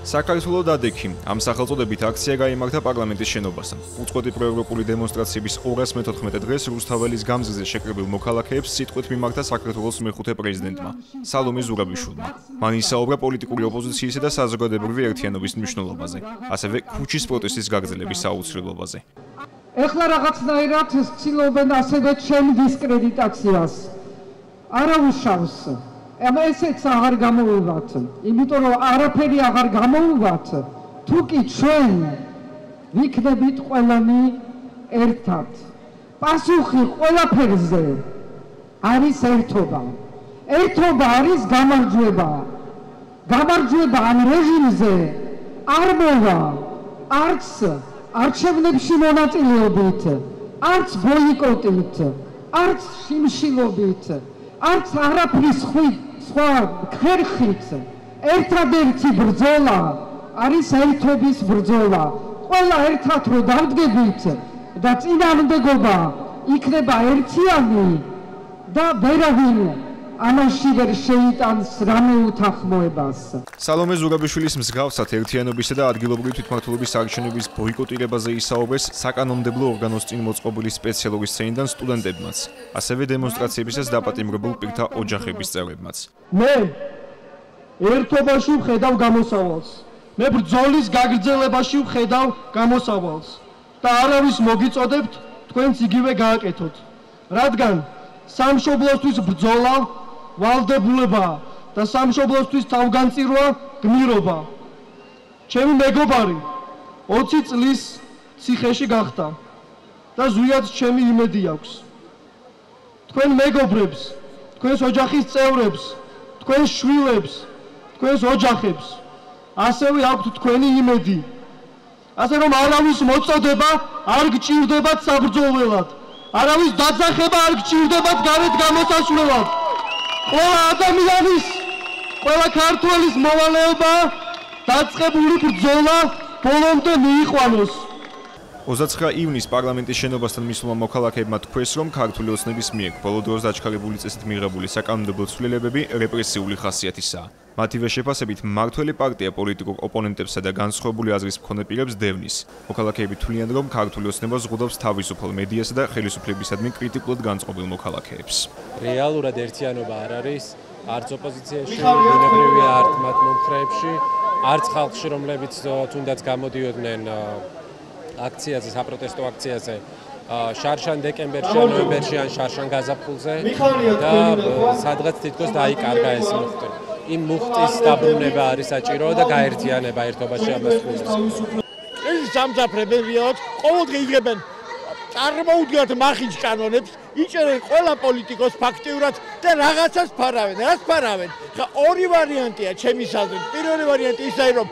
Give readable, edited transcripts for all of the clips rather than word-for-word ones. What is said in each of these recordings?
საქართველოს დადექი ამ სახელწოდებით აქცია გაიმართა პარლამენტის შენობასთან. უწყვეტი პროევროპული დემონსტრაციების 214 დღეს რუსთაველის გამზირზე შეკრებილ მოქალაქეებს სიტყვით მიმართა საქართველოს მეხუთე პრეზიდენტმა სალომე ზურაბიშვილმა. მან ისაუბრა პოლიტიკური ოპოზიციისა და საზოგადოებრივი ერთიანობის მნიშვნელობაზე, ასევე ქუჩის პროტესტის გაგრძელების საუცილებლობაზე. ეხლა რაღაცნაირად ცდილობენ ასევე ჩემ დისკრედიტაციას. არა უშავს. ესეც აღარ გამოვივათ, იმიტომ რომ არაფერი აღარ გამოვივათ, თუ კი ჩვენ ვიქნებით ყველანი ერთად. პასუხი ყველაფერზე არის ერთობა. ერთობა არის გამარჯვება. გამარჯვება ამ რეჟიმზე არ მოვა არც არჩევნებში მონაწილეობით, არც ბოიკოტით, არც შიმშილობით, არც არაფრის სხვა ხერხით. ერთადერთი ბრძოლა არის ერთობის ბრძოლა. ყველა ერთად რო დავდგებით და წინააღმდეგობა იქნება ერთიანი და ვერავინ ამაში ვერ შეიტანს რამე უთანხმოებას. სალომე ზურაბიშვილის მსგავსად ერთიანობისა და ადგილობრივი თვითმმართველობის არჩევნების ბოიკოტირებაზე ისაუბრეს საკანონმდებლო ორგანოს წინ მოწყობილი სპეციალური სცენიდან სტუდენტებმაც, ასევე დემონსტრაციებისას დაპატიმრებულ პირთა ოჯახების წევრებმაც. მე ერთობაში ვხედავ გამოსავალს. მე ბრძოლის გაგრძელებაში ვხედავ გამოსავალს და არავის მოგიწოდებთ თქვენც იგივე გააკეთოთ, რადგან სამშობლოსთვის ბრძოლა ვალდებულებაა და სამშობლოსთვის თავგანწირვა გმირობა. ჩემი მეგობარი 20 წლის ციხეში გახდა და ზვიად ჩემი იმედი აქვს. თქვენ მეგობრებს, თქვენს ოჯახის წევრებს, თქვენს შვილებს, თქვენს ოჯახებს ასევე აქვთ თქვენი იმედი. ასე რომ არავის მოწოდება არ გჭირდებათ საბრძოლველად. არავის დაძახება არ გჭირდებათ გარეთ გამოსასვლელად. ყველა ადამიანის, ყველა ქართველის მოვალეობა დაწყებული ბრძოლა ბოლომდე მიიყვანოს. 29 ივნის პარლამენტის შენობასთან მისულმა მოქალაქეებმა თქვეს, რომ ქართული ოცნების მიერ ბოლო დროს დაჩქარებული წესით მიღებული საკანონმდებლო ცვლილებები რეპრესიული ხასიათისაა. მათივე შეფასებით, მმართველი პარტია პოლიტიკურ ოპონენტებსა და განსხვავებული აზრის მქონე პირებს დევნის. მოქალაქეები თვლიან, რომ ქართული ოცნება ზღუდავს თავისუფალ მედიასა და ხელისუფლებისადმი კრიტიკულად განწყობილ მოქალაქეებს. რეალურად ერთიანობა არ არის, არც ოპოზიციაში, ბუნებრივია არც მათ მომხრეებში, არც ხალხში, რომლებიც თუნდაც გამოდიოდნენ აქციაზე, საპროტესტო აქციაზე, შარშან დეკემბერში, ნოემბერში ან შარშან გაზაფხულზე და სადღაც თითქოს დაიკარგა ეს მუხტი. იმ მუხტის დაბრუნება არის საჭირო და გაერთიანება ერთობაში ამას გულისხმობს. ეს სამძაფრებებია, ყოველდღე იღებენ წარმოუდგენლად მახინჯ კანონებს, იჭერენ ყველა პოლიტიკოს ფაქტიურად და რაღაცას ფარავენ. რას ფარავენ? ხა ორი ვარიანტია ჩემის აზრით. პირველი ვარიანტი ისაა, რომ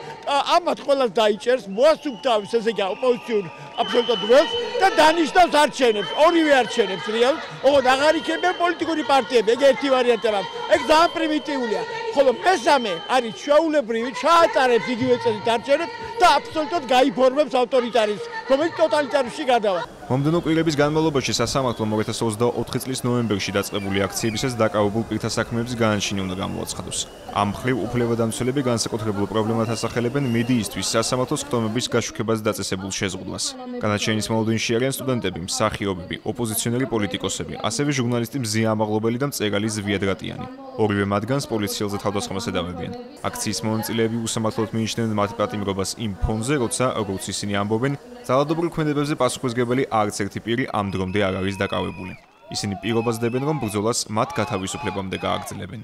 ამათ ყველას დაიჭერს, მოასუფთავებს, ესე იგი ოპოზიციურ აბსოლუტურად ველს და დანიშნავს არჩევნებს, ორივე არჩევნებს რეალურად. ოღონდ აღარ იქნებიან პოლიტიკური პარტიები, ეგ ერთი ვარიანტია. ეგ ძალიან პრიმიტიულია. ხოლო მესამე არის ჩვეულებრივი, ჩაატარებს იგივე წესით არჩევნებს და აბსოლუტურად გაიფორმებს ავტორიტარიზმს, რომელიც ტოტალიტარიზმში გადავა. მომდევნო კვირების განმავლობაში სასამართლომ 2024 წლის ნოემბერში დაწყებული აქციებისას დაკავებულ პირთა საქმეების განაჩენი უნდა გამოაცხადოს. ამ მხრივ უფლებადამცველები განსაკუთრებულ პრობლემად ასახელებენ მედიისთვის სასამართლოს ხდომების გაშუქებაზე დაწესებულ შეზღუდვას. განაჩენის მოლოდინში არიან სტუდენტები, მსახიობები, ოპოზიციონერი პოლიტიკოსები, ასევე ჟურნალისტი მზია ამაღლობელი და მწერალი ზვიად რატიანი. ორივე მათგანს პოლიციელზე თავდასხმას ედავებიან. აქციის მონაწილეები უსამართლოდ მიიჩნევენ მათ პატიმრობას იმ ფონზე, როცა, როგორც ისინი ამბობენ, ძალადობრივ ქმედებებზე პასუხისმგებელი არც ერთი პირი ამ დრომდე არ არის დაკავებული. ისინი პირობას დებენ, რომ ბრძოლას მათ გათავისუფლებამდე გააგრძელებენ.